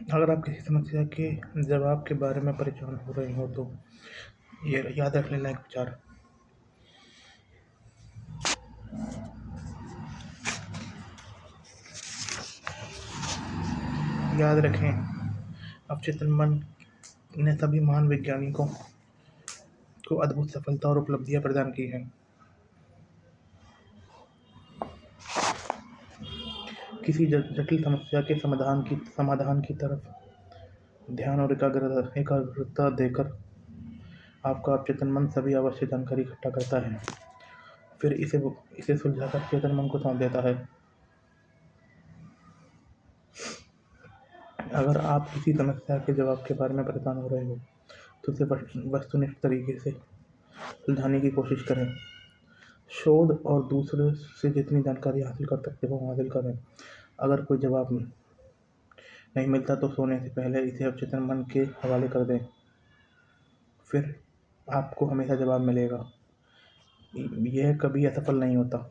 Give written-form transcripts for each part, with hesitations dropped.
अगर आप किसी समस्या के जवाब के बारे में परेशान हो रहे हो तो ये याद रख लेना एक विचार। याद रखें, अवचेतन मन ने सभी महान वैज्ञानिकों को अद्भुत सफलता और उपलब्धियां प्रदान की हैं। किसी जटिल समस्या के समाधान की तरफ ध्यान और एकाग्रता देकर आपका अवचेतन मन सभी आवश्यक जानकारी इकट्ठा करता है, फिर इसे सुलझाकर चेतन मन को सौंप देता है। अगर आप किसी समस्या के जवाब के बारे में परेशान हो रहे हो तो उसे वस्तुनिष्ठ तरीके से सुलझाने की कोशिश करें। शोध और दूसरे से जितनी जानकारी हासिल कर सकते हो हासिल करें। अगर कोई जवाब नहीं मिलता तो सोने से पहले इसे अवचेतन मन के हवाले कर दें, फिर आपको हमेशा जवाब मिलेगा। यह कभी असफल नहीं होता।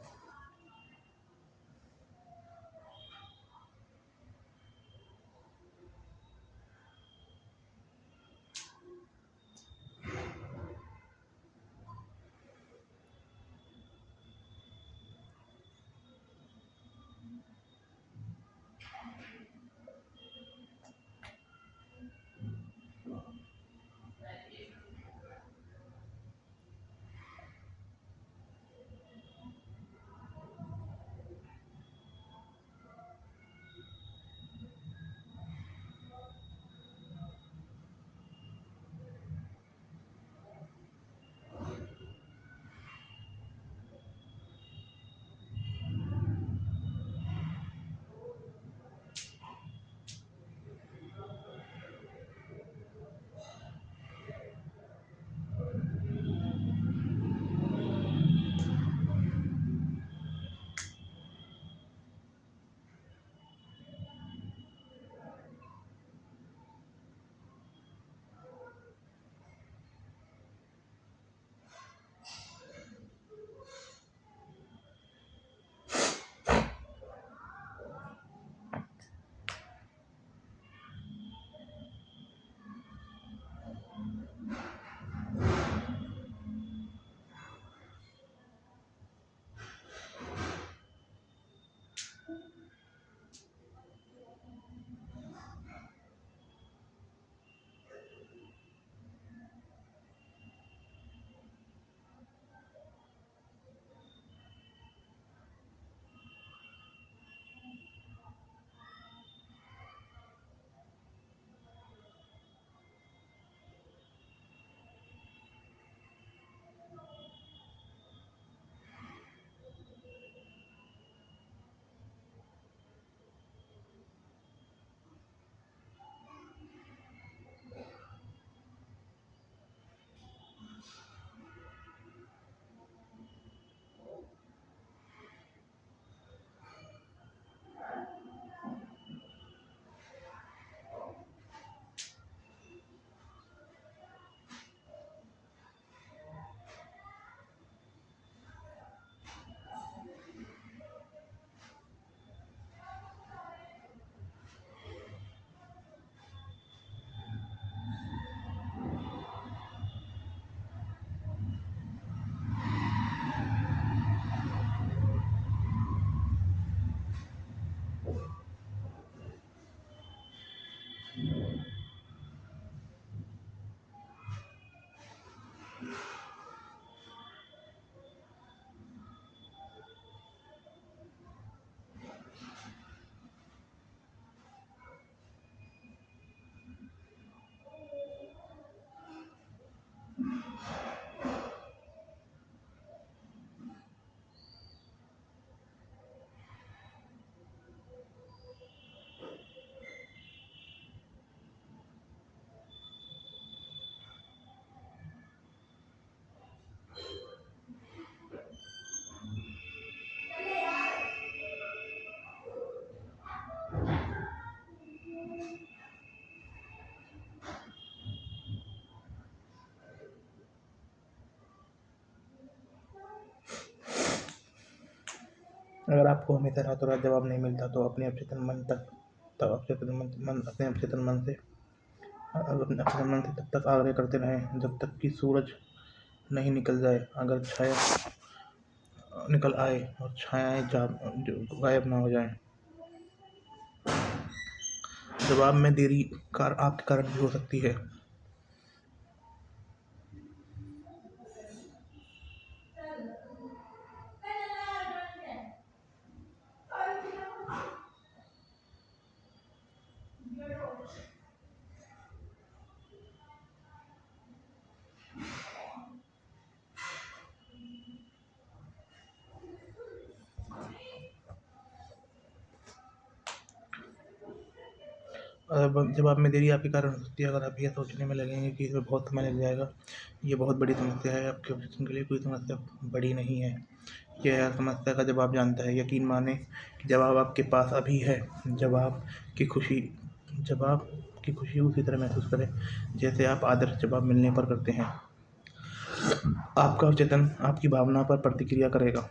अगर आपको हमेशा रातों रात जवाब नहीं मिलता तो अपने अवचेतन मन तक तब अपने अवचेतन मन से अवचेतन मन से तब तक आग्रह करते रहें जब तक कि सूरज नहीं निकल जाए। अगर छाया निकल आए और छायाएं गायब ना हो जाएं। जवाब में देरी आपके कारण भी हो सकती है। जवाब में देरी आपके कारण हो सकती है। अगर आप यह सोचने में लगेंगे कि इसमें बहुत समय लग जाएगा, ये बहुत बड़ी समस्या है, आपके ऑब्जेक्शन के लिए कोई समस्या बड़ी नहीं है। यह समस्या का जवाब जानता है। यकीन माने कि जवाब आपके पास अभी है। जवाब की खुशी जवाब की खुशी उसी तरह महसूस करें जैसे आप आदर्श जवाब मिलने पर करते हैं। आपका अवचेतन आपकी भावना पर प्रतिक्रिया करेगा।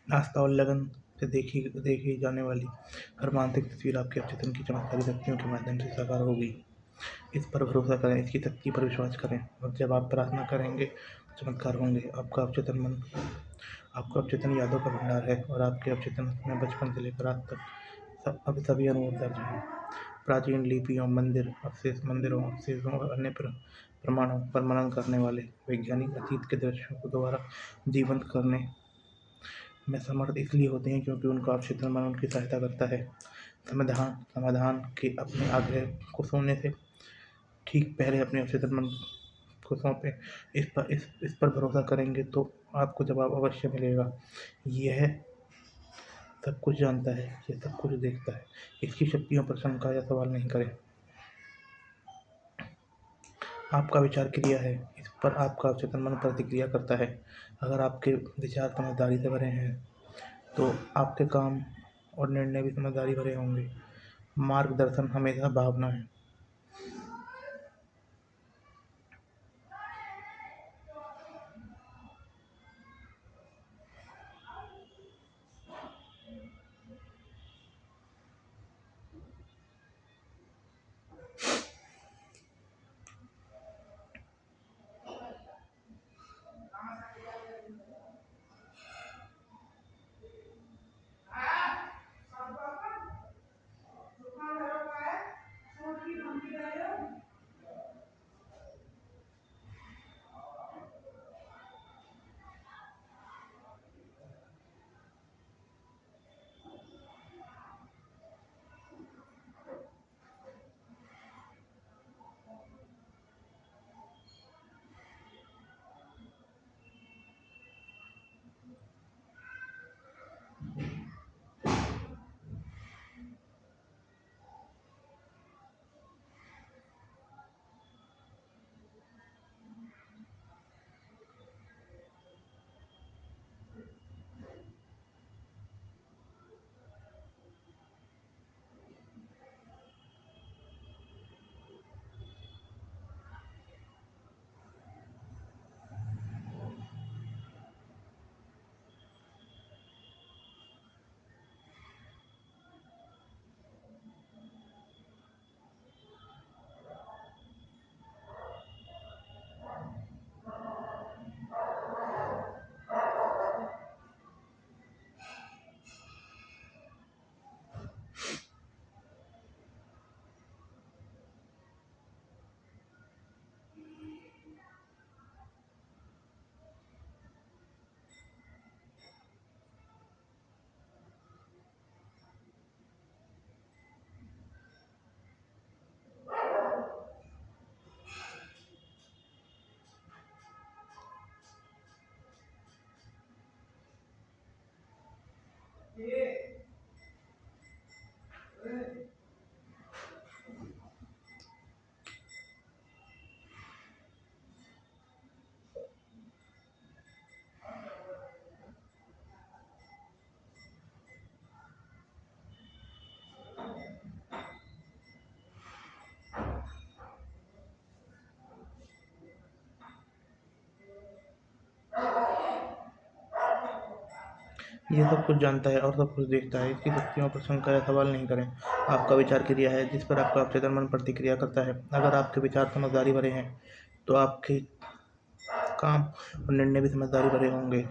आस्था और लगन से देखी जाने वाली हर मानसिक तस्वीर आपके अवचेतन की चमत्कारी शक्तियों के माध्यम से साकार होगी। इस पर भरोसा करें, इसकी शक्ति पर विश्वास करें और जब आप प्रार्थना करेंगे चमत्कार होंगे। आपका अवचेतन यादों का भंडार है और आपके अवचेतन में बचपन से लेकर आज तक अब सभी अनुभव दर्ज हैं। प्राचीन लिपियों, मंदिरों, अवशेषों और अन्य प्रमाणों पर मनन करने वाले वैज्ञानिक अतीत के दृश्यों को दोबारा जीवंत करने में समर्थ इसलिए होते हैं क्योंकि उनका अवचेतन मन उनकी सहायता करता है। समाधान के अपने आग्रह को सुनने से ठीक पहले अपने अवचेतन मन को सौंपें। इस पर भरोसा करेंगे तो आपको जवाब अवश्य मिलेगा। यह सब कुछ जानता है, यह सब कुछ देखता है। इसकी शक्तियों पर शंका या सवाल नहीं करें। आपका विचार क्रिया है, इस पर आपका अवचेतन मन प्रतिक्रिया करता है। अगर आपके विचार समझदारी से भरे हैं तो आपके काम और निर्णय भी समझदारी भरे होंगे। मार्गदर्शन हमेशा भावना है। ये सब कुछ जानता है और सब कुछ देखता है। इसकी शक्तियों पर शंका या सवाल नहीं करें। आपका विचार क्रिया है जिस पर आपका अवचेतन मन प्रतिक्रिया करता है। अगर आपके विचार समझदारी भरे हैं तो आपके काम और निर्णय भी समझदारी भरे होंगे।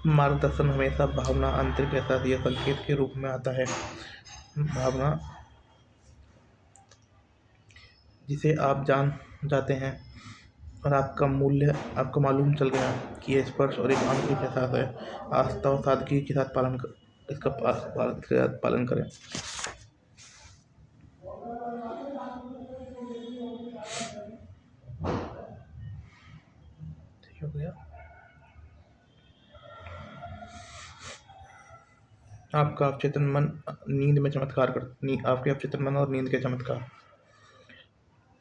मार्गदर्शन हमेशा भावना, आंतरिक एहसास या संकेत के रूप में आता है। भावना जिसे आप जान जाते हैं और आपको मालूम चल गया कि ये स्पर्श और एक आंतरिक एहसास है। आस्था और सादगी के साथ पालन करें। ठीक हो गया। आपका अवचेतन मन नींद में चमत्कार आपके अवचेतन मन और नींद के चमत्कार।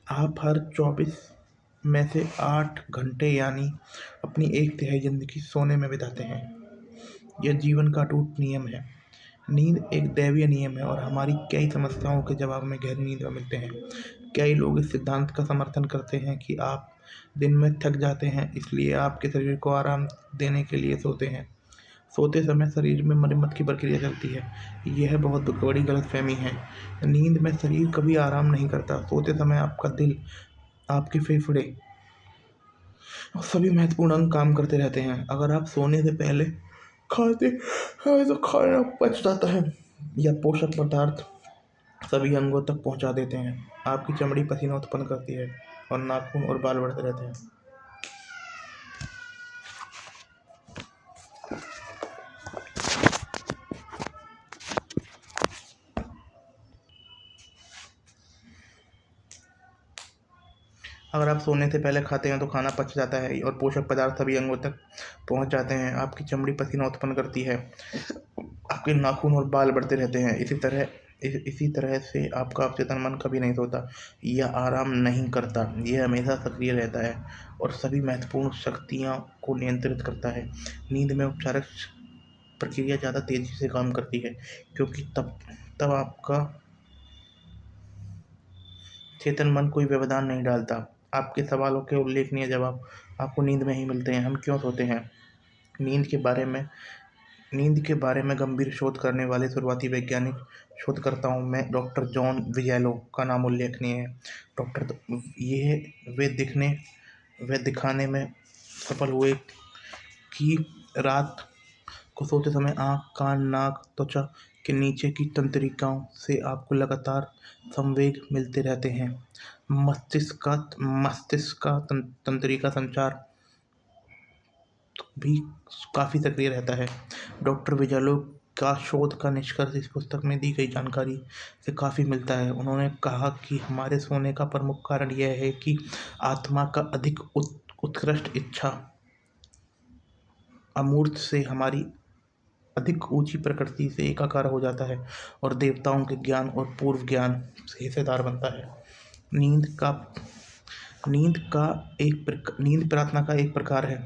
आप हर 24 में से 8 घंटे यानी अपनी 1/3 जिंदगी सोने में बिताते हैं। यह जीवन का अटूट नियम है। नींद एक दैवीय नियम है और हमारी कई समस्याओं के जवाब में गहरी नींद में मिलते हैं। कई लोग इस सिद्धांत का समर्थन करते हैं कि आप दिन में थक जाते हैं, इसलिए आपके शरीर को आराम देने के लिए सोते हैं। सोते समय शरीर में मरम्मत की प्रक्रिया चलती है। यह बहुत बड़ी गलतफहमी है। नींद में शरीर कभी आराम नहीं करता। सोते समय आपका दिल, आपके फेफड़े और सभी महत्वपूर्ण अंग काम करते रहते हैं। अगर आप सोने से पहले खाते हैं तो खाना पच जाता है या पोषक पदार्थ सभी अंगों तक पहुंचा देते हैं। आपकी चमड़ी पसीना उत्पन्न करती है और नाखून और बाल बढ़ते रहते हैं। अगर आप सोने से पहले खाते हैं तो खाना पच जाता है और पोषक पदार्थ सभी अंगों तक पहुंच जाते हैं। आपकी चमड़ी पसीना उत्पन्न करती है, आपके नाखून और बाल बढ़ते रहते हैं। इसी तरह से आपका अवचेतन मन कभी नहीं सोता या आराम नहीं करता। यह हमेशा सक्रिय रहता है और सभी महत्वपूर्ण शक्तियों को नियंत्रित करता है। नींद में उपचारक प्रक्रिया ज़्यादा तेजी से काम करती है क्योंकि तब आपका चेतन मन कोई व्यवधान नहीं डालता। आपके सवालों के उल्लेखनीय जवाब आपको नींद में ही मिलते हैं। हम क्यों सोते हैं? नींद के बारे में गंभीर शोध करने वाले शुरुआती वैज्ञानिक शोधकर्ताओं में डॉक्टर जॉन विजेलो का नाम उल्लेखनीय है। वे दिखाने में सफल हुए कि रात को सोते समय आँख, कान, नाक, त्वचा के नीचे की तंत्रिकाओं से आपको लगातार संवेग मिलते रहते हैं। मस्तिष्क का तंत्रिका संचार भी काफ़ी सक्रिय रहता है। डॉक्टर विजालो का शोध का निष्कर्ष इस पुस्तक में दी गई जानकारी से काफ़ी मिलता है। उन्होंने कहा कि हमारे सोने का प्रमुख कारण यह है कि आत्मा का अधिक उत्कृष्ट इच्छा अमूर्त से हमारी अधिक ऊंची प्रकृति से एकाकार हो जाता है और देवताओं के ज्ञान और पूर्व ज्ञान से हिस्सेदार बनता है। नींद प्रार्थना का एक प्रकार है।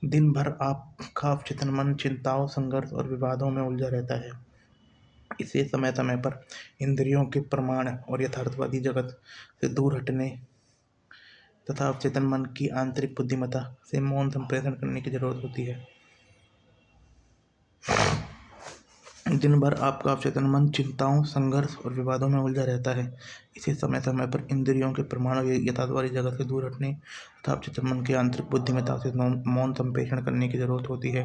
दिन भर आपका अवचेतन मन चिंताओं, संघर्ष और विवादों में उलझा रहता है। इसे समय समय पर इंद्रियों के प्रमाण और यथार्थवादी जगत से दूर हटने तथा अवचेतन मन की आंतरिक बुद्धिमत्ता से मौन संप्रेषण करने की जरूरत होती है। दिन भर आपका अवचेतन मन चिंताओं, संघर्ष और विवादों में उलझा रहता है। इसे समय समय पर इंद्रियों के प्रमाण और यथार्थवादी जगत से दूर हटने तथा अवचेतन मन की आंतरिक बुद्धिमत्ता से मौन संप्रेषण करने की जरूरत होती है।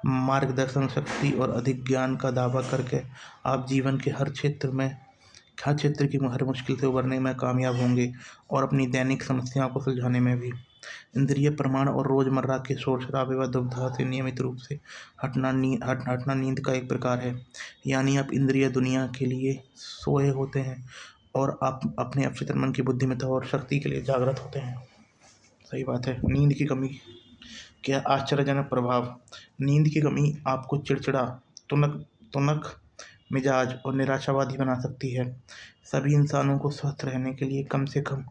मार्गदर्शन शक्ति और अधिक ज्ञान का दावा करके आप जीवन के हर क्षेत्र की हर मुश्किल से उबरने में कामयाब होंगे और अपनी दैनिक समस्याओं को सुलझाने में भी। इंद्रिय प्रमाण और रोजमर्रा के शोर शराबे व दुविधा से नियमित रूप से हटना नींद का एक प्रकार है। यानी आप इंद्रिय दुनिया के लिए सोए होते हैं और आप अपने अवचेतन मन की बुद्धिमत्ता और शक्ति के लिए जागृत होते हैं। सही बात है। नींद की कमी क्या आश्चर्यजनक प्रभाव। नींद की कमी आपको चिड़चिड़ा, तुनक मिजाज और निराशावादी बना सकती है। सभी इंसानों को स्वस्थ रहने के लिए कम से कम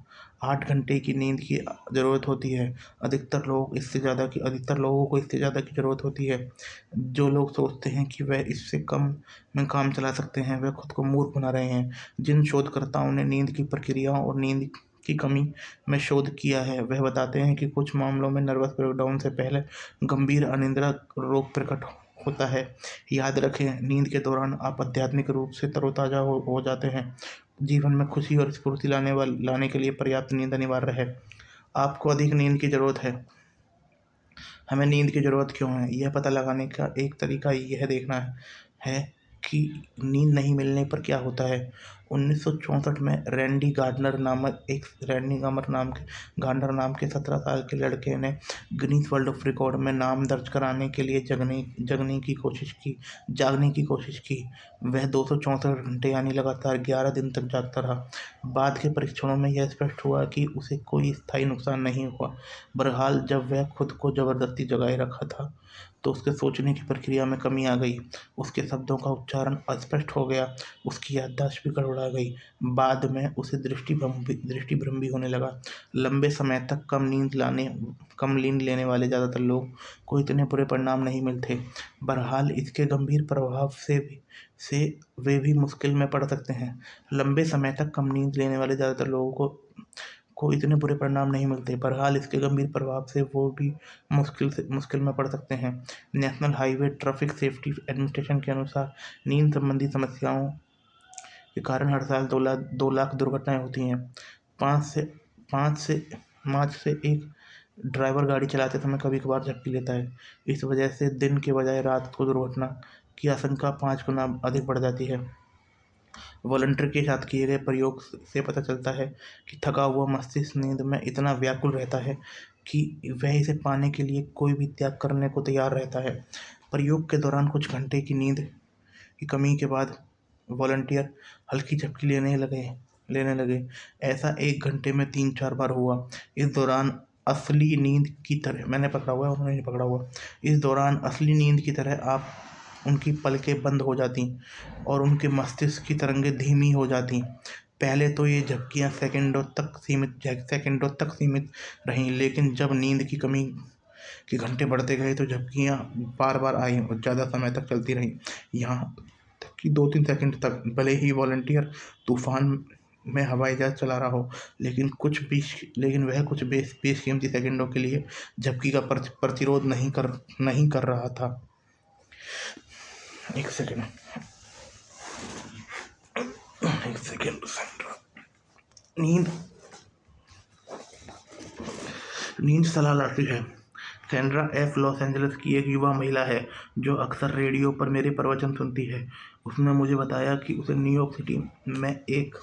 8 घंटे की नींद की ज़रूरत होती है। अधिकतर लोगों को इससे ज़्यादा की ज़रूरत होती है। जो लोग सोचते हैं कि वह इससे कम में काम चला सकते हैं, वह खुद को मूर्ख बना रहे हैं। जिन शोधकर्ताओं ने नींद की प्रक्रियाओं और नींद की कमी में शोध किया है, वह बताते हैं कि कुछ मामलों में नर्वस ब्रेकडाउन से पहले गंभीर अनिद्रा रोग प्रकट होता है। याद रखें, नींद के दौरान आप आध्यात्मिक रूप से तरोताज़ा हो जाते हैं। जीवन में खुशी और स्फूर्ति लाने के लिए पर्याप्त नींद अनिवार्य है। आपको अधिक नींद की ज़रूरत है। हमें नींद की ज़रूरत क्यों है? यह पता लगाने का एक तरीका यह देखना है कि नींद नहीं मिलने पर क्या होता है। 1964 में गार्डनर नाम के 17 साल के लड़के ने गिनीज वर्ल्ड ऑफ रिकॉर्ड में नाम दर्ज कराने के लिए जागने की कोशिश की। वह 264 घंटे यानी लगातार 11 दिन तक जागता रहा। बाद के परीक्षणों में यह स्पष्ट हुआ कि उसे कोई स्थायी नुकसान नहीं हुआ। बहरहाल, जब वह खुद को जबरदस्ती जगाए रखा था तो उसके सोचने की प्रक्रिया में कमी आ गई। उसके शब्दों का उच्चारण अस्पष्ट हो गया, उसकी याददाश्त भी गड़बड़ा गई। बाद में उसे दृष्टिभ्रम भी होने लगा। लंबे समय तक कम नींद लेने वाले ज़्यादातर लोग को इतने बुरे परिणाम नहीं मिलते। बहरहाल, इसके गंभीर प्रभाव से वे भी मुश्किल में पड़ सकते हैं। लंबे समय तक कम नींद लेने वाले ज़्यादातर लोगों को इतने बुरे परिणाम नहीं मिलते। बहरहाल, इसके गंभीर प्रभाव से वो भी मुश्किल में पड़ सकते हैं। National highway traffic safety administration के अनुसार नींद संबंधी समस्याओं के कारण हर साल 2 लाख दुर्घटनाएं होती हैं। 5 से एक ड्राइवर गाड़ी चलाते समय कभी कभार झपकी लेता है। इस वजह से दिन के बजाय रात को दुर्घटना की आशंका 5 गुना अधिक बढ़ जाती है। वॉलंटियर के साथ किए गए प्रयोग से पता चलता है कि थका हुआ मस्तिष्क नींद में इतना व्याकुल रहता है कि वह इसे पाने के लिए कोई भी त्याग करने को तैयार रहता है। प्रयोग के दौरान कुछ घंटे की नींद की कमी के बाद वॉलंटियर हल्की झपकी लेने लगे। ऐसा 1 घंटे में 3-4 बार हुआ। इस दौरान असली नींद की तरह मैंने पकड़ा हुआ है, उन्होंने नहीं पकड़ा हुआ। इस दौरान असली नींद की तरह आप उनकी पलकें बंद हो जाती और उनके मस्तिष्क की तरंगें धीमी हो जाती। पहले तो ये झपकियाँ सेकंडों तक सीमित रहीं, लेकिन जब नींद की कमी के घंटे बढ़ते गए तो झपकियाँ बार बार आईं और ज़्यादा समय तक चलती रहीं, यहाँ तक कि 2-3 सेकंड तक। भले ही वॉलंटियर तूफान में हवाई जहाज चला रहा हो, लेकिन वह कुछ बेशकीमती सेकंडों के लिए झपकी का प्रतिरोध नहीं कर रहा था। एक सेकंड नींद सलाह लाती है। सैंड्रा एफ लॉस एंजलिस की एक युवा महिला है जो अक्सर रेडियो पर मेरे प्रवचन सुनती है। उसने मुझे बताया कि उसे न्यूयॉर्क सिटी में एक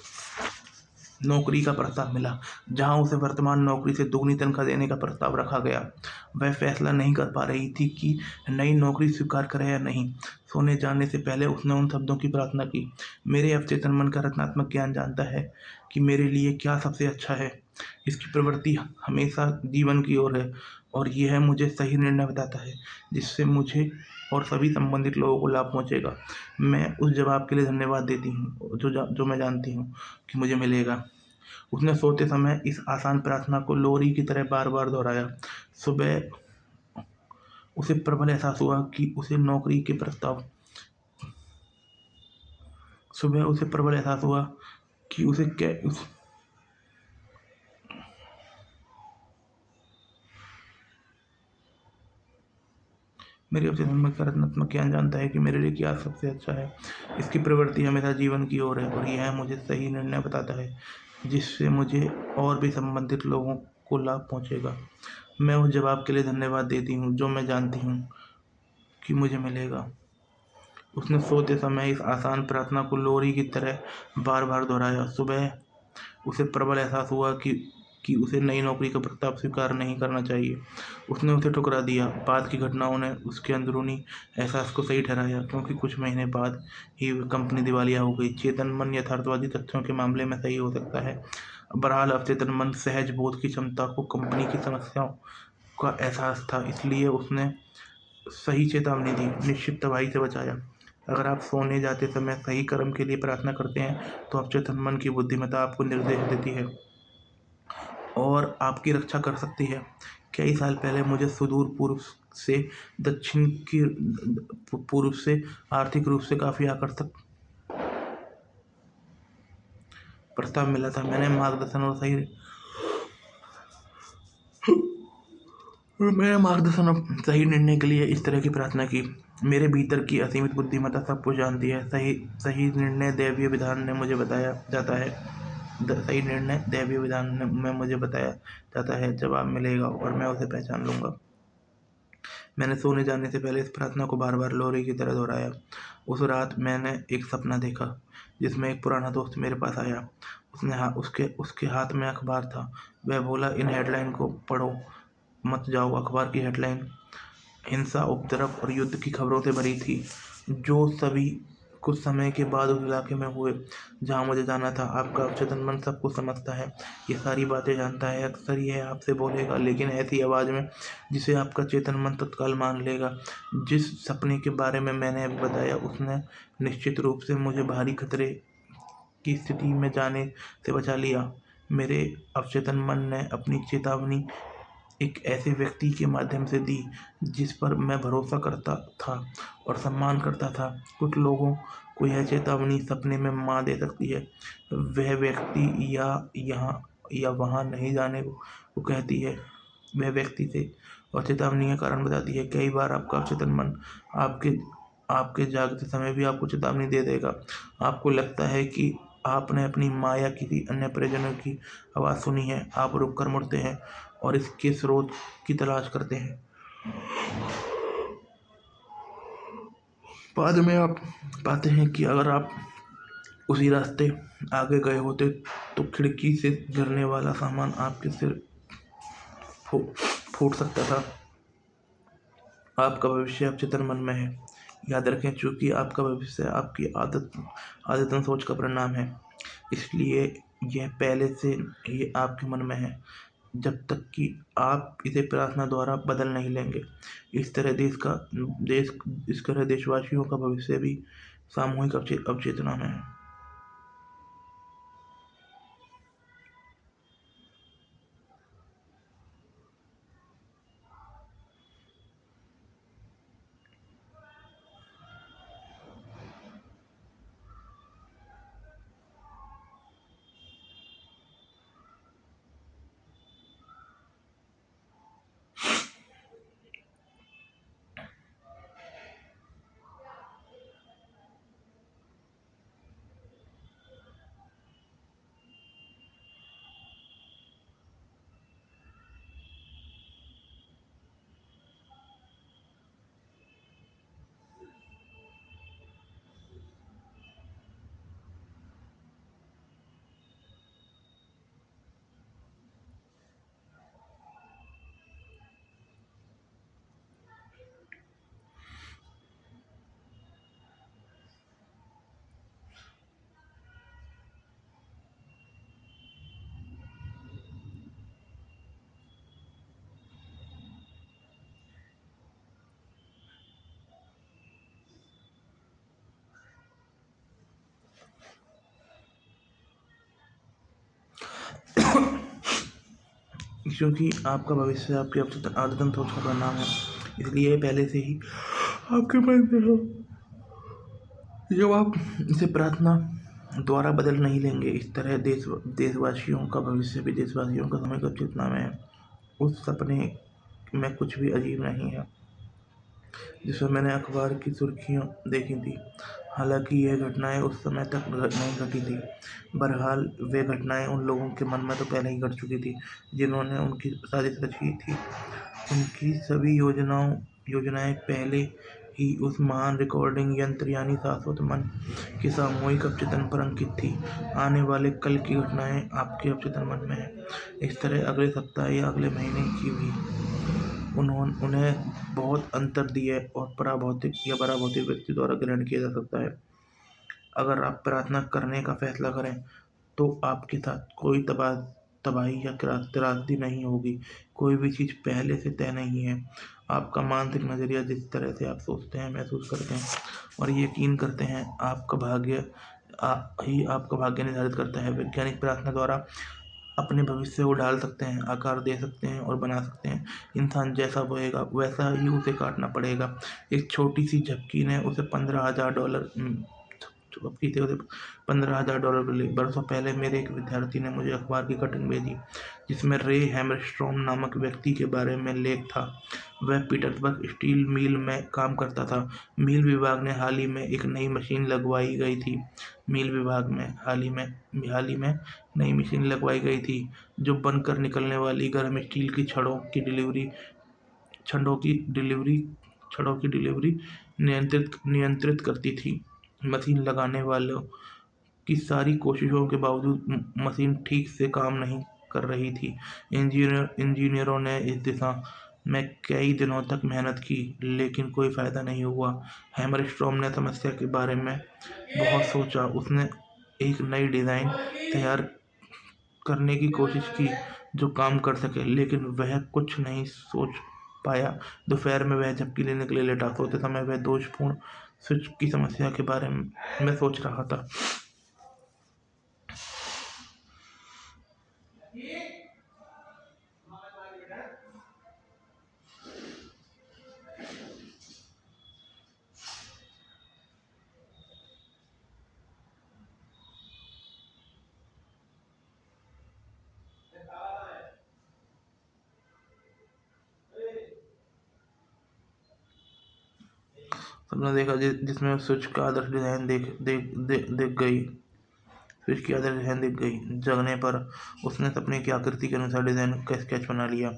नौकरी का प्रस्ताव मिला, जहां उसे वर्तमान नौकरी से दोगुनी तनख्वाह देने का प्रस्ताव रखा गया। वह फैसला नहीं कर पा रही थी कि नई नौकरी स्वीकार करे या नहीं। सोने जाने से पहले उसने उन शब्दों की प्रार्थना की, मेरे अवचेतन मन का रचनात्मक ज्ञान जानता है कि मेरे लिए क्या सबसे अच्छा है। इसकी प्रवृत्ति हमेशा जीवन की ओर है और यह मुझे सही निर्णय बताता है, जिससे मुझे और सभी संबंधित लोगों को लाभ पहुंचेगा। मैं उस जवाब के लिए धन्यवाद देती हूँ जो मैं जानती हूँ कि मुझे मिलेगा। उसने सोते समय इस आसान प्रार्थना को लोरी की तरह बार बार दोहराया। सुबह उसे प्रबल एहसास हुआ कि उसे नौकरी के प्रस्ताव सुबह उसे प्रबल एहसास हुआ कि उसे क्या मेरे अपने मन का रचनात्मक ज्ञान जानता है कि मेरे लिए क्या सबसे अच्छा है। इसकी प्रवृत्ति हमेशा जीवन की ओर है और यह मुझे सही निर्णय बताता है, जिससे मुझे और भी संबंधित लोगों को लाभ पहुंचेगा। मैं उस जवाब के लिए धन्यवाद देती हूँ जो मैं जानती हूँ कि मुझे मिलेगा। उसने सोते समय इस आसान प्रार्थना को लोरी की तरह बार बार दोहराया। सुबह उसे प्रबल एहसास हुआ कि उसे नई नौकरी का प्रस्ताव स्वीकार नहीं करना चाहिए। उसने उसे ठुकरा दिया। बाद की घटनाओं ने उसके अंदरूनी एहसास को सही ठहराया, क्योंकि कुछ महीने बाद ही कंपनी दिवालिया हो गई। चेतन मन यथार्थवादी तथ्यों के मामले में सही हो सकता है। बहरहाल, अवचेतन मन सहज बोध की क्षमता को कंपनी की समस्याओं का एहसास था, इसलिए उसने सही चेतावनी दी, निश्चित तबाही से बचाया। अगर आप सोने जाते समय सही कर्म के लिए प्रार्थना करते हैं तो अवचेतन मन की बुद्धिमत्ता आपको निर्देश देती है और आपकी रक्षा कर सकती है। कई साल पहले मुझे सुदूर पूर्व से दक्षिण की पूर्व से आर्थिक रूप से काफ़ी आकर्षक प्रस्ताव मिला था। मैंने मार्गदर्शन और सही निर्णय के लिए इस तरह की प्रार्थना की, मेरे भीतर की असीमित बुद्धिमत्ता सब कुछ जानती है। सही निर्णय दैवीय विधान में मुझे बताया जाता है। जवाब मिलेगा और मैं उसे पहचान लूँगा। मैंने सोने जाने से पहले इस प्रार्थना को बार बार लोरी की तरह दोहराया। उस रात मैंने एक सपना देखा जिसमें एक पुराना दोस्त मेरे पास आया। उसके उसके हाथ में अखबार था। वह बोला, इन हेडलाइन को पढ़ो मत जाओ। अखबार की हेडलाइन हिंसा, उपद्रव और युद्ध की खबरों से भरी थी, जो सभी कुछ समय के बाद उस इलाके में हुए जहाँ मुझे जाना था। आपका अवचेतन मन सब कुछ समझता है, ये सारी बातें जानता है। अक्सर यह आपसे बोलेगा, लेकिन ऐसी आवाज़ में जिसे आपका चेतन मन तत्काल मान लेगा। जिस सपने के बारे में मैंने अभी बताया, उसने निश्चित रूप से मुझे भारी खतरे की स्थिति में जाने से बचा लिया। मेरे अवचेतन मन ने अपनी चेतावनी एक ऐसे व्यक्ति के माध्यम से दी जिस पर मैं भरोसा करता था और सम्मान करता था। कुछ लोगों को यह चेतावनी सपने में मार दे सकती है। वह व्यक्ति या यहाँ या वहाँ नहीं जाने को कहती है। वह व्यक्ति से और चेतावनी का कारण बताती है। कई बार आपका अवचेतन मन आपके आपके जागते समय भी आपको चेतावनी दे देगा। आपको लगता है कि आपने अपनी माँ या किसी अन्य परिजनों की आवाज़ सुनी है। आप रुक कर मुड़ते हैं और इसके स्रोत की तलाश करते हैं। बाद में आप पाते हैं कि अगर आप उसी रास्ते आगे गए होते तो खिड़की से गिरने वाला सामान आपके सिर फूट सकता था। आपका भविष्य अवचेतन मन में है। याद रखें, चूंकि आपका भविष्य आपकी आदतन सोच का परिणाम है, इसलिए यह पहले से ही आपके मन में है, जब तक कि आप इसे प्रार्थना द्वारा बदल नहीं लेंगे। इस तरह देशवासियों का भविष्य भी सामूहिक अवचेतना में है। क्योंकि आपका भविष्य आपके आदतन सोच का परिणाम है, इसलिए पहले से ही आपके मन में हो। जब आप इसे प्रार्थना द्वारा बदल नहीं लेंगे, इस तरह देशवासियों का भविष्य भी देशवासियों का समय का चेतना में है। उस सपने में कुछ भी अजीब नहीं है जिसमें मैंने अखबार की सुर्खियाँ देखी थी। हालांकि यह घटनाएं उस समय तक नहीं घटी थी। बहरहाल वे घटनाएं उन लोगों के मन में तो पहले ही घट चुकी थी जिन्होंने उनकी साजिश रची थी। उनकी सभी योजनाएं पहले ही उस महान रिकॉर्डिंग यंत्र यानी शाश्वत मन के सामूहिक अवचेतन पर अंकित थी। आने वाले कल की घटनाएं आपके अवचेतन मन में है। इस तरह अगले सप्ताह या अगले महीने की भी उन्हें बहुत अंतर दिए और पराभौतिक या पराभौतिक व्यक्ति द्वारा ग्रहण किया जा सकता है। अगर आप प्रार्थना करने का फैसला करें तो आपके साथ कोई तबाही या त्रासदी नहीं होगी। कोई भी चीज़ पहले से तय नहीं है। आपका मानसिक नज़रिया जिस तरह से आप सोचते हैं, महसूस करते हैं और यकीन करते हैं, ही आपका भाग्य निर्धारित करता है। वैज्ञानिक प्रार्थना द्वारा अपने भविष्य को ढाल सकते हैं, आकार दे सकते हैं और बना सकते हैं। इंसान जैसा बोएगा वैसा ही उसे काटना पड़ेगा। एक छोटी सी झपकी ने उसे $15,000 मिले। बरसों पहले मेरे एक विद्यार्थी ने मुझे अखबार की कटिंग भेजी जिसमें रे हैमरस्ट्रॉम नामक व्यक्ति के बारे में लेख था। वह पीटर्सबर्ग स्टील मिल में काम करता था। मिल विभाग ने हाल ही में एक नई मशीन लगवाई गई थी। मिल विभाग में हाल ही में नई मशीन लगवाई गई थी जो बनकर निकलने वाली गर्म स्टील की छड़ों की डिलीवरी छड़ों की डिलीवरी नियंत्रित करती थी। मशीन लगाने वालों की सारी कोशिशों के बावजूद मशीन ठीक से काम नहीं कर रही थी। इंजीनियरों ने इस दिशा में कई दिनों तक मेहनत की, लेकिन कोई फायदा नहीं हुआ। हैमरस्ट्रॉम ने समस्या के बारे में बहुत सोचा। उसने एक नई डिज़ाइन तैयार करने की कोशिश की जो काम कर सके, लेकिन वह कुछ नहीं सोच पाया। दोपहर में वह झपकी लेने के लिए लेटा। सोते समय वह दोषपूर्ण स्विच की समस्या के बारे में सोच रहा था। सपना देखा जिसमें स्विच का आदर्श डिजाइन स्विच की आदर्श डिजाइन दिख गई। जगने पर उसने सपने की आकृति के अनुसार डिजाइन का स्केच बना लिया।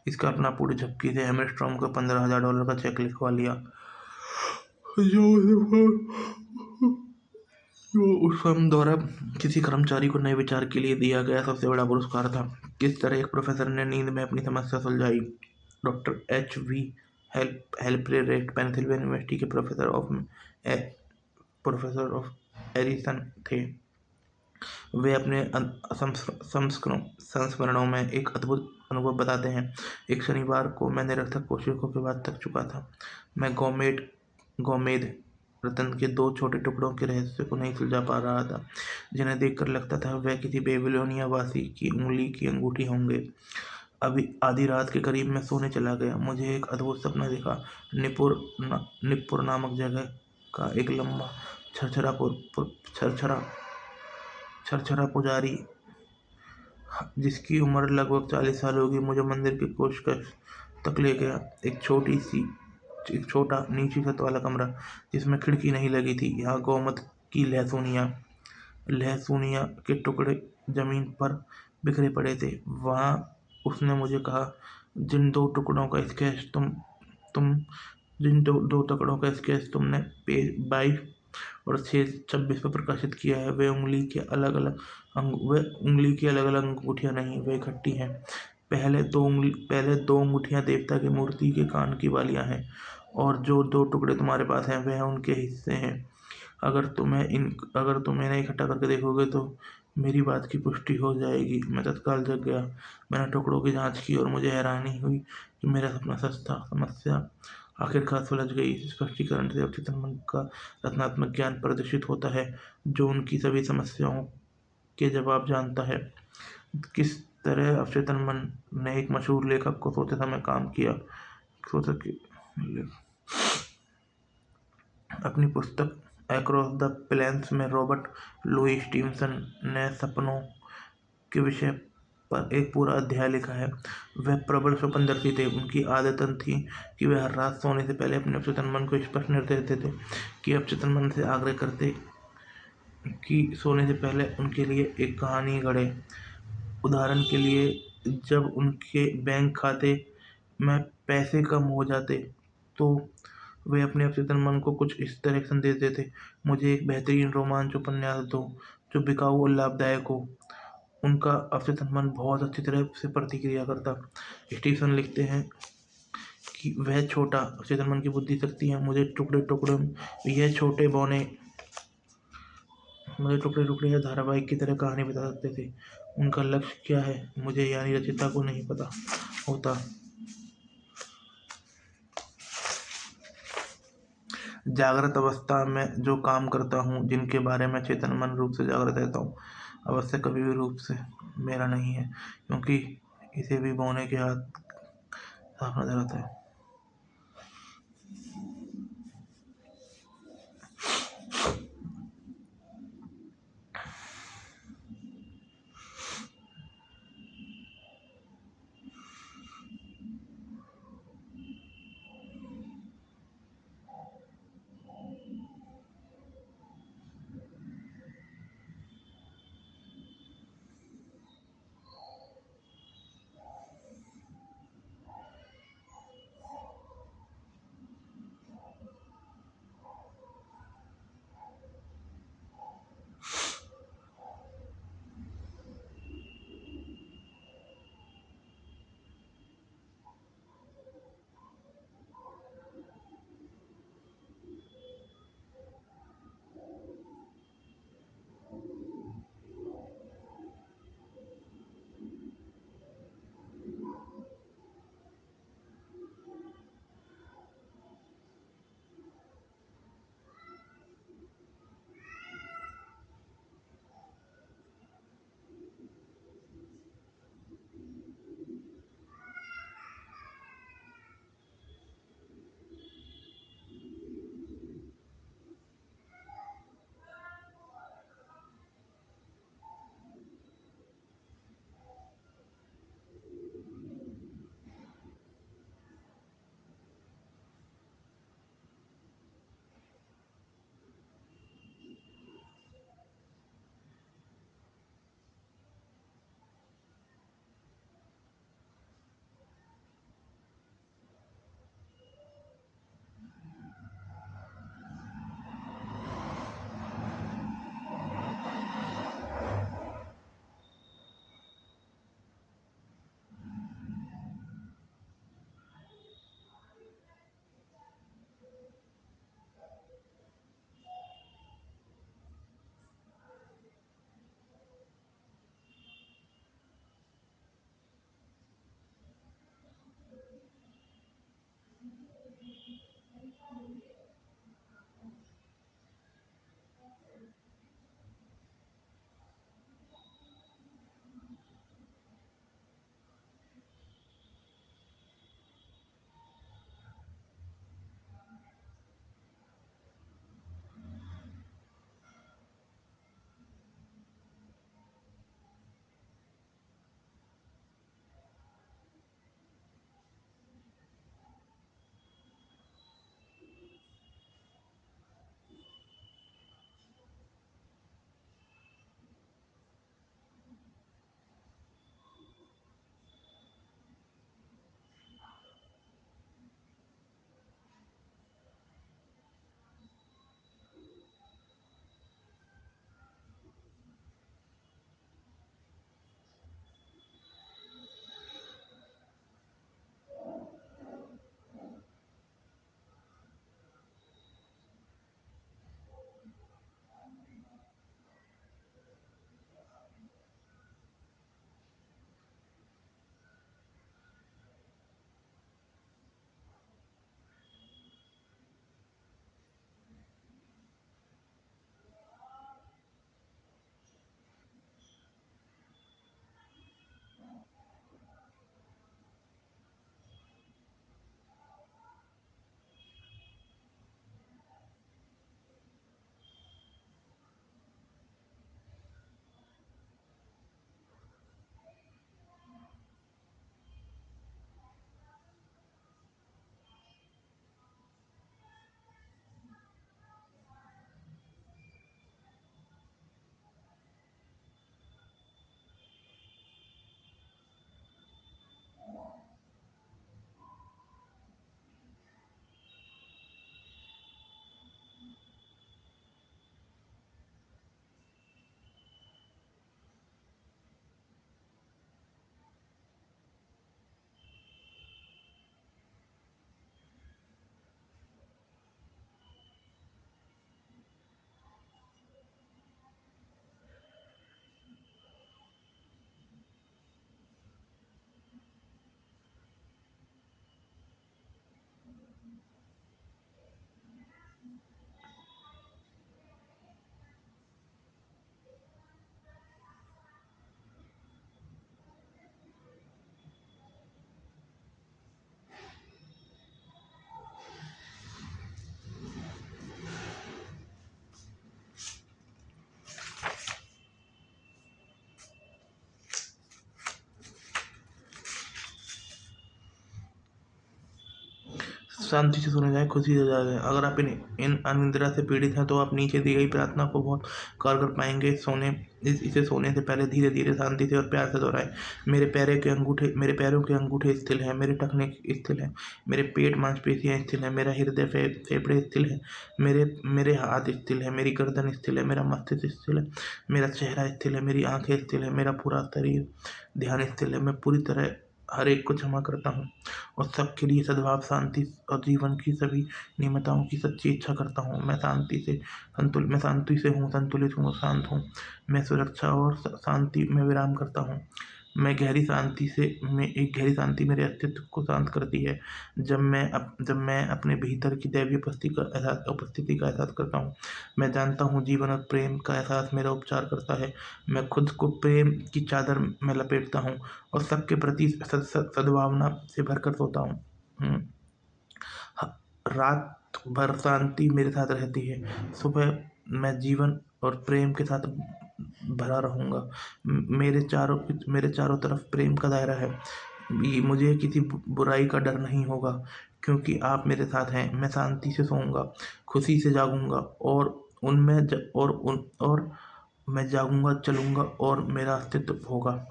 इसका अपना पूरी झपकी से हैमरस्ट्रॉम को $15,000 का चेक लिखवा लिया, जो उस फर्म द्वारा किसी कर्मचारी को नए विचार के लिए दिया गया सबसे बड़ा पुरस्कार था। किस तरह एक प्रोफेसर ने नींद में अपनी समस्या सुलझाई। Doctor H.V. Hilprecht Pennsylvania university के प्रोफेसर ऑफ एडिसन थे। वे अपने संस्मरणों में एक अद्भुत अनुभव बताते हैं। एक शनिवार को मैं निरर्थक कोशिशों के बाद थक चुका था। मैं गोमेद रत्न के 2 छोटे टुकड़ों के रहस्य को नहीं सुलझा पा रहा था, जिन्हें देखकर लगता था वह किसी बेबीलोनिया वासी की उंगली की अंगूठी होंगे। अभी आधी रात के करीब मैं सोने चला गया। मुझे एक अद्भुत सपना दिखा। निप्पुर नामक जगह का एक लंबा छरछरा छरछरा पुजारी, जिसकी उम्र लगभग 40 साल होगी, मुझे मंदिर के कोष तक ले गया। एक छोटा नीची छत वाला कमरा जिसमें खिड़की नहीं लगी थी। यहाँ गौमत की लहसुनिया के टुकड़े जमीन पर बिखरे पड़े थे। वहाँ उसने मुझे कहा, जिन दो टुकड़ों का स्केच तुमने पेज 22 और 626 पर प्रकाशित किया है, वे उंगली की अलग अलग अंगूठियां नहीं, वे इकट्ठी हैं। पहले दो अंगूठियां देवता की मूर्ति के कान की बालियां हैं, और जो 2 टुकड़े तुम्हारे पास हैं वह उनके हिस्से हैं। अगर तुम इन्हें इकट्ठा करके देखोगे तो मेरी बात की पुष्टि हो जाएगी। मैं तत्काल जग गया। मैंने टुकड़ों की जांच की और मुझे हैरानी हुई कि मेरा सपना सच था। समस्या आखिरकार सुलझ गई। इस स्पष्टीकरण से अवचेतन मन का रचनात्मक ज्ञान प्रदर्शित होता है, जो उनकी सभी समस्याओं के जवाब जानता है। किस तरह अवचेतन मन ने एक मशहूर लेखक को सोते समय काम किया। अपनी पुस्तक अक्रॉस द प्लेन्स में रॉबर्ट लुई स्टीवनसन ने सपनों के विषय पर एक पूरा अध्याय लिखा है। वह प्रबल स्वप्नदर्शी थे। उनकी आदत थी कि वे हर रात सोने से पहले अपने अवचेतन मन को स्पष्ट निर्देश देते कि अवचेतन मन से आग्रह करते कि सोने से पहले उनके लिए एक कहानी गढ़े। उदाहरण के लिए, जब उनके बैंक खाते में पैसे कम हो जाते तो वे अपने अवचेतन मन को कुछ इस तरह संदेश देते, मुझे एक बेहतरीन रोमांच उपन्यास दो जो बिकाऊ और लाभदायक हो। उनका अवचेतन मन बहुत अच्छी तरह से प्रतिक्रिया करता। स्टीफन लिखते हैं कि वह छोटा अवचेतन मन की बुद्धि शक्ति है। मुझे टुकड़े टुकड़े या धारावाहिक की तरह कहानी बता सकते थे। उनका लक्ष्य क्या है, मुझे यानी रचयिता को नहीं पता होता। जागृत अवस्था में जो काम करता हूँ, जिनके बारे में चेतन मन रूप से जागृत रहता हूँ, अवश्य कभी भी रूप से मेरा नहीं है, क्योंकि इसे भी बोने के हाथ साफ नजर आता है। शांति से सोने जाएं, खुशी से जागें। अगर आप इन अनिद्रा से पीड़ित हैं तो आप नीचे दी गई प्रार्थना को बहुत कारगर पाएंगे। इसे सोने से पहले धीरे धीरे, शांति से और प्यार से दोहराएं। मेरे पैरों के अंगूठे स्थिर हैं, मेरे टखने स्थिर हैं, मेरे पेट मांसपेशियां स्थिर हैं, मेरा हृदय फेफड़े स्थिर हैं, मेरे हाथ स्थिर है, मेरी गर्दन स्थिर है, मेरा मस्तिष्क स्थिर है, मेरा चेहरा स्थिर है, मेरी आंखें स्थिर है, मेरा पूरा शरीर ध्यान स्थिर है। मैं पूरी तरह हर एक को क्षमा करता हूँ और सबके लिए सद्भाव, शांति और जीवन की सभी नियमताओं की सच्ची इच्छा करता हूँ। मैं शांति से हूँ, संतुलित हूँ, शांत हूँ। मैं सुरक्षा और शांति में विराम करता हूँ। एक गहरी शांति मेरे अस्तित्व को शांत करती है। जब मैं अपने भीतर की दैवीय उपस्थिति का एहसास करता हूँ, मैं जानता हूँ जीवन और प्रेम का एहसास मेरा उपचार करता है। मैं खुद को प्रेम की चादर में लपेटता हूँ और सबके प्रति सद्भावना से भरकर सोता हूँ। रात भर शांति मेरे साथ रहती है। सुबह मैं जीवन और प्रेम के साथ भरा रहूँगा। मेरे चारों तरफ प्रेम का दायरा है। मुझे किसी बुराई का डर नहीं होगा, क्योंकि आप मेरे साथ हैं। मैं शांति से सोऊंगा, खुशी से जागूंगा और मैं जागूंगा, चलूंगा और मेरा अस्तित्व होगा।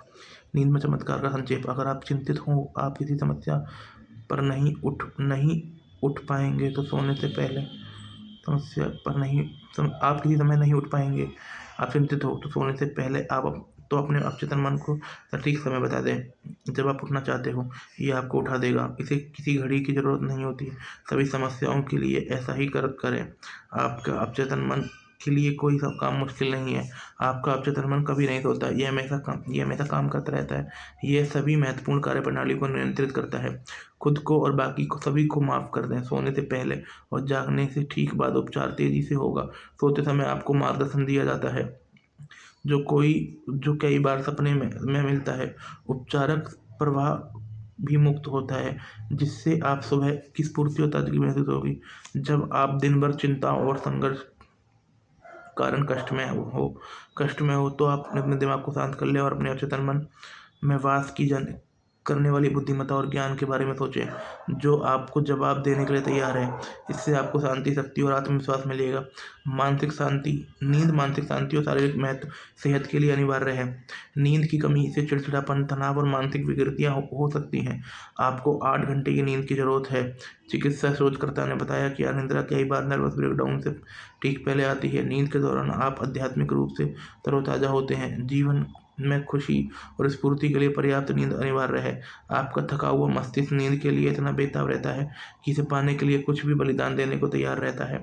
नींद में चमत्कार का संक्षेप। अगर आप चिंतित हो, आप किसी समस्या पर नहीं उठ पाएंगे तो सोने से पहले आप किसी समय नहीं उठ पाएंगे, आप चिंतित हो तो सोने से पहले आप अपने अवचेतन मन को सटीक समय बता दें जब आप उठना चाहते हो। ये आपको उठा देगा। इसे किसी घड़ी की ज़रूरत नहीं होती। सभी समस्याओं के लिए ऐसा ही करें। आपका अवचेतन मन के लिए कोई सब काम मुश्किल नहीं है। आपका अवचेतन मन कभी नहीं सोता। ये हमेशा काम करता रहता है। यह सभी महत्वपूर्ण कार्यप्रणाली को नियंत्रित करता है। खुद को और सभी को माफ़ कर दें। सोने से पहले और जागने से ठीक बाद उपचार तेजी से होगा। सोते समय आपको मार्गदर्शन दिया जाता है जो कई बार सपने में मिलता है। उपचारक प्रवाह भी मुक्त होता है, जिससे आप सुबह की स्फूर्ति और ताजगी महसूस होगी। जब आप दिन भर चिंता और संघर्ष कारण कष्ट में हो तो आप अपने दिमाग को शांत कर ले और अपने अवचेतन मन में वास करने वाली बुद्धिमत्ता और ज्ञान के बारे में सोचें, जो आपको जवाब देने के लिए तैयार है। इससे आपको शांति, शक्ति और आत्मविश्वास मिलेगा। नींद मानसिक शांति और शारीरिक सेहत के लिए अनिवार्य है। नींद की कमी से चिड़चिड़ापन, तनाव और मानसिक विकृतियां हो सकती हैं। आपको 8 घंटे की नींद की जरूरत है। चिकित्सा शोधकर्ता ने बताया कि अनिद्रा कई बार नर्वस ब्रेकडाउन से ठीक पहले आती है। नींद के दौरान आप आध्यात्मिक रूप से तरोताजा होते हैं। जीवन में खुशी और स्फूर्ति के लिए पर्याप्त नींद अनिवार्य है। आपका थका हुआ मस्तिष्क नींद के लिए इतना बेताब रहता है कि इसे पाने के लिए कुछ भी बलिदान देने को तैयार रहता है।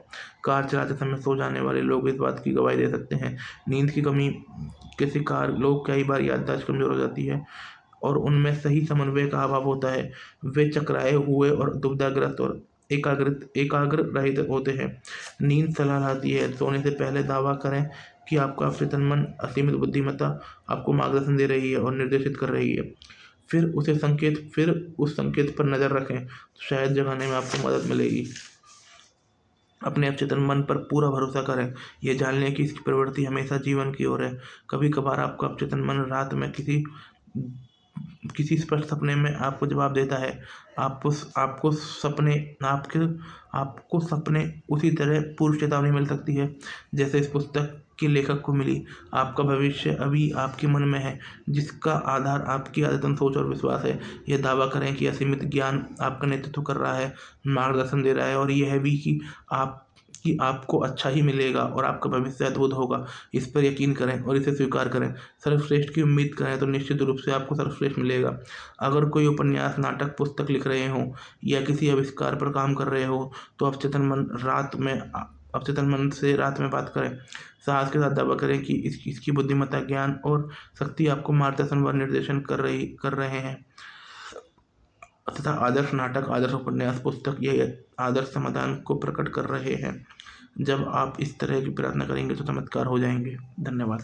कार चलाते समय सो जाने वाले लोग इस बात की गवाही दे सकते हैं। नींद की कमी के शिकार लोग कई बार याददाश्त कमजोर हो जाती है और उनमें सही समन्वय का अभाव होता है। वे चकराए हुए और दुविधाग्रस्त और एकाग्र रहित होते हैं। नींद सलाह आती है। सोने से पहले दावा करें कि आपका अवचेतन मन, असीमित बुद्धिमत्ता आपको मार्गदर्शन दे रही है और निर्देशित कर रही है। फिर उस संकेत पर नज़र रखें, तो शायद जगाने में आपको मदद मिलेगी। अपने अवचेतन मन पर पूरा भरोसा करें, यह जानने की इसकी प्रवृत्ति हमेशा जीवन की ओर है। कभी कभार आपका अवचेतन मन रात में किसी स्पष्ट सपने में आपको जवाब देता है। आपको सपने उसी तरह पूर्व चेतावनी मिल सकती है जैसे इस पुस्तक के लेखक को मिली। आपका भविष्य अभी आपके मन में है, जिसका आधार आपकी आदतन, सोच और विश्वास है। यह दावा करें कि असीमित ज्ञान आपका नेतृत्व कर रहा है, मार्गदर्शन दे रहा है और यह भी कि आपको अच्छा ही मिलेगा और आपका भविष्य अद्भुत होगा। इस पर यकीन करें और इसे स्वीकार करें। सर्वश्रेष्ठ की उम्मीद करें तो निश्चित रूप से आपको सर्वश्रेष्ठ मिलेगा। अगर कोई उपन्यास, नाटक, पुस्तक लिख रहे हो या किसी आविष्कार पर काम कर रहे हो तो अवचेतन मन से रात में बात करें। साहस के साथ दावा करें कि इसकी बुद्धिमत्ता, ज्ञान और शक्ति आपको मार्गदर्शन व निर्देशन कर रहे हैं तथा आदर्श नाटक, आदर्श उपन्यास, पुस्तक या आदर्श समाधान को प्रकट कर रहे हैं। जब आप इस तरह की प्रार्थना करेंगे तो चमत्कार हो जाएंगे। धन्यवाद।